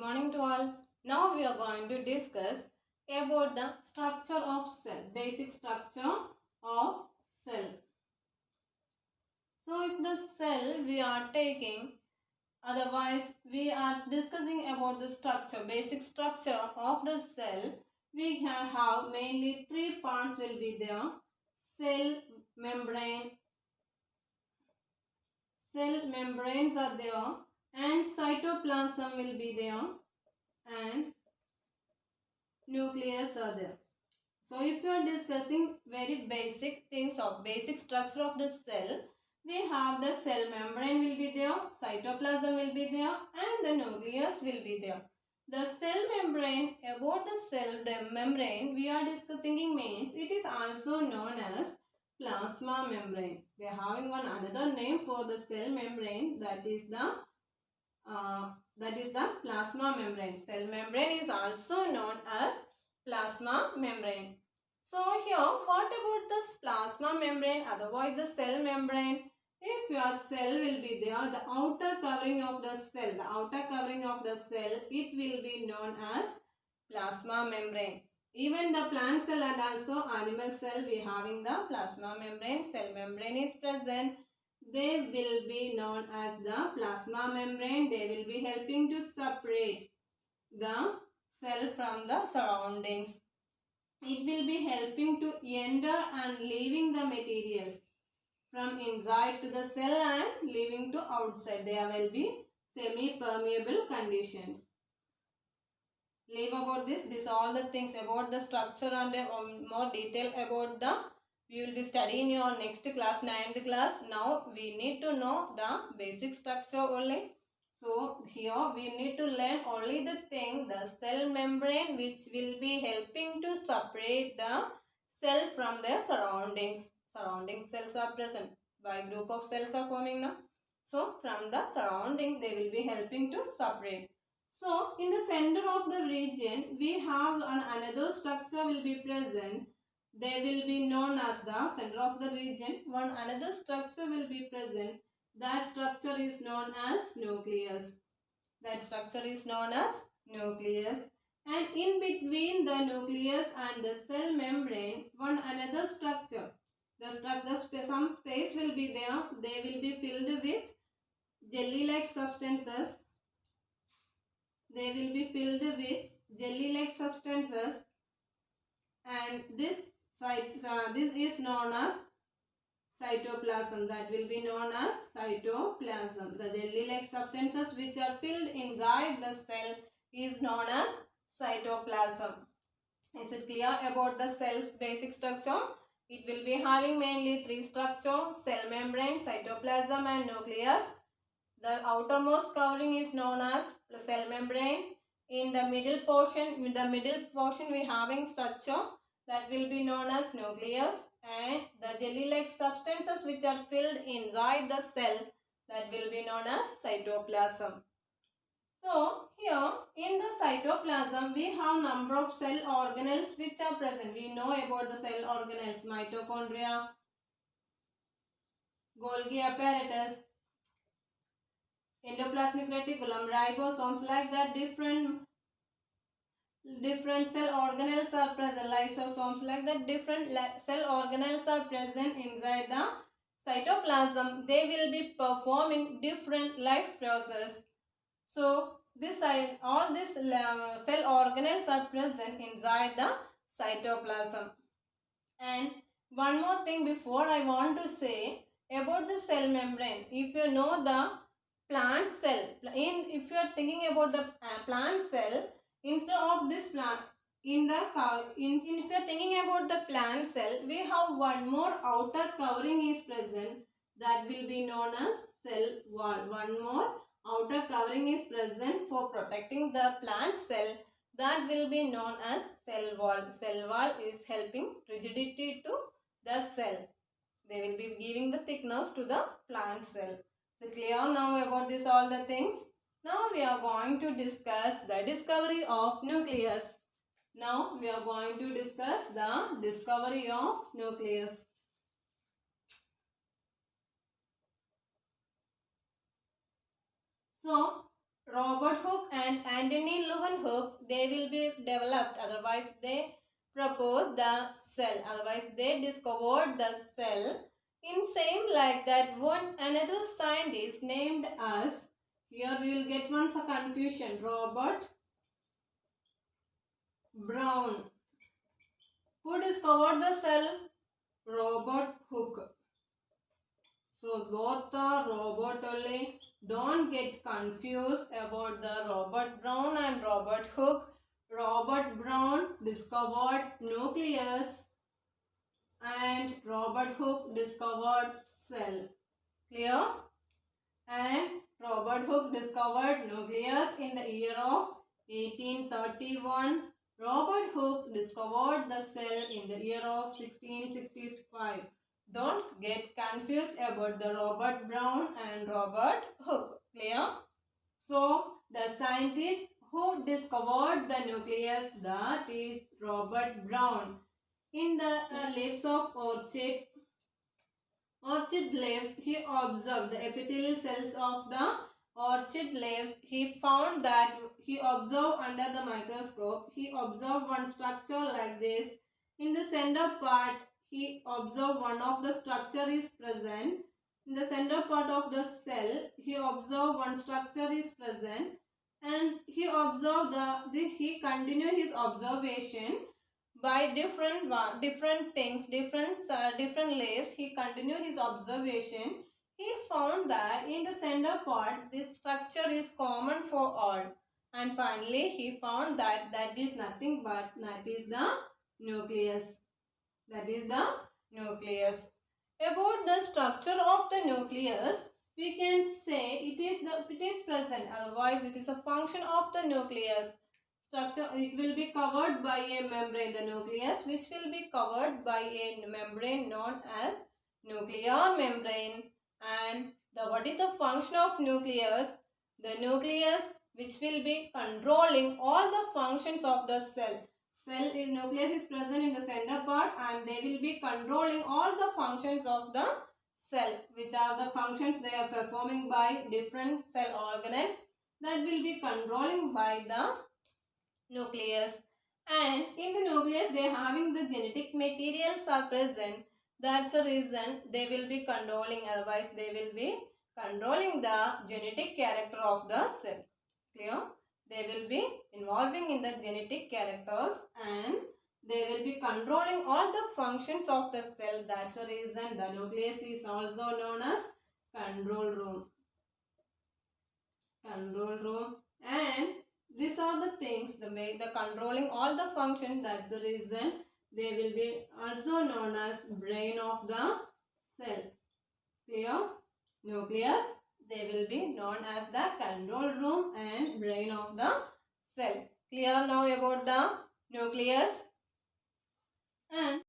morning to all. Now we are going to discuss about the structure of cell, basic structure of cell. So if the cell we are taking, otherwise we are discussing about the structure, basic structure of the cell. We can have mainly three parts will be there: cell membrane, cell membranes are there, and cytoplasm will be there, and nucleus are there. So if you are discussing very basic things of basic structure of the cell, we have the cell membrane will be there, cytoplasm will be there, and the nucleus will be there. The cell membrane, about the cell membrane we are discussing means it is also known as plasma membrane. We are having one another name for the cell membrane, that is the plasma membrane. Cell membrane is also known as plasma membrane. So here, what about this plasma membrane, otherwise the cell membrane? If your cell will be there, the outer covering of the cell, it will be known as plasma membrane. Even the plant cell and also animal cell, we having the plasma membrane. Cell membrane is present. They will be known as the plasma membrane. They will be helping to separate the cell from the surroundings. It will be helping to enter and leaving the materials from inside to the cell and leaving to outside. There will be semi-permeable conditions. Leave about this all the things about the structure and more detail about the we will be studying in your next class, 9th class. Now we need to know the basic structure only. So here we need to learn only the thing, the cell membrane, which will be helping to separate the cell from their surroundings. Surrounding cells are present. By group of cells are forming now. So from the surrounding they will be helping to separate. So in the center of the region we have another structure will be present. They will be known as the center of the region. One another structure will be present. That structure is known as nucleus. That structure is known as nucleus. And in between the nucleus and the cell membrane, one another structure. Some space will be there. They will be filled with jelly-like substances. They will be filled with jelly-like substances. And this is known as cytoplasm. That will be known as cytoplasm. The jelly-like substances which are filled inside the cell is known as cytoplasm. Is it clear about the cell's basic structure? It will be having mainly three structures: cell membrane, cytoplasm and nucleus. The outermost covering is known as the cell membrane. In the middle portion, we having structure that will be known as nucleus, and the jelly-like substances which are filled inside the cell, that will be known as cytoplasm. So here in the cytoplasm we have number of cell organelles which are present. We know about the cell organelles: mitochondria, Golgi apparatus, endoplasmic reticulum, ribosomes, like that different cell organelles are present, lysosomes, like that different cell organelles are present inside the cytoplasm. They will be performing different life process. So all these cell organelles are present inside the cytoplasm. And one more thing before I want to say about the cell membrane. If you know the plant cell, if you are thinking about the plant cell, instead of this plant, if you are thinking about the plant cell, we have one more outer covering is present, that will be known as cell wall. One more outer covering is present for protecting the plant cell, that will be known as cell wall. Cell wall is helping rigidity to the cell. They will be giving the thickness to the plant cell. So clear now about this all the things. Now we are going to discuss the discovery of nucleus. Now we are going to discuss the discovery of nucleus. So Robert Hooke and and Anthony Leeuwenhoek, they will be developed. Otherwise, they proposed the cell. Otherwise, they discovered the cell. In same like that, one another scientist named as, here we will get once a confusion, Robert Brown. Who discovered the cell? Robert Hooke. So both the Robert only. Don't get confused about the Robert Brown and Robert Hooke. Robert Brown discovered nucleus and Robert Hooke discovered cell. Clear? And Robert Hooke discovered nucleus in the year of 1831. Robert Hooke discovered the cell in the year of 1665. Don't get confused about the Robert Brown and Robert Hooke. Clear? So, the scientist who discovered the nucleus, that is Robert Brown. In the leaves of orchid leaves, he observed the epithelial cells of the orchid leaves. He found that he observed under the microscope. He observed one structure like this. In the center part, he observed one of the structure is present. In the center part of the cell, he observed one structure is present, and he observed he continued his observation by different things, different layers. He continued his observation. He found that in the center part, this structure is common for all. And finally, he found that that is nothing but that is the nucleus. That is the nucleus. About the structure of the nucleus, we can say it is present. Otherwise, it is a function of the nucleus. Structure, it will be covered by a membrane, the nucleus, which will be covered by a membrane known as nuclear membrane. And what is the function of nucleus? The nucleus which will be controlling all the functions of the cell. Nucleus is present in the center part, and they will be controlling all the functions of the cell, which are the functions they are performing by different cell organelles that will be controlling by the nucleus. And in the nucleus, they are having the genetic materials are present. That's the reason they will be controlling. Otherwise, they will be controlling the genetic character of the cell. Clear? They will be involving in the genetic characters, and they will be controlling all the functions of the cell. That's the reason the nucleus is also known as control room. Control room. And these are the things, the way the controlling all the functions. That's the reason they will be also known as brain of the cell. Clear? Nucleus, they will be known as the control room and brain of the cell. Clear now about the nucleus? And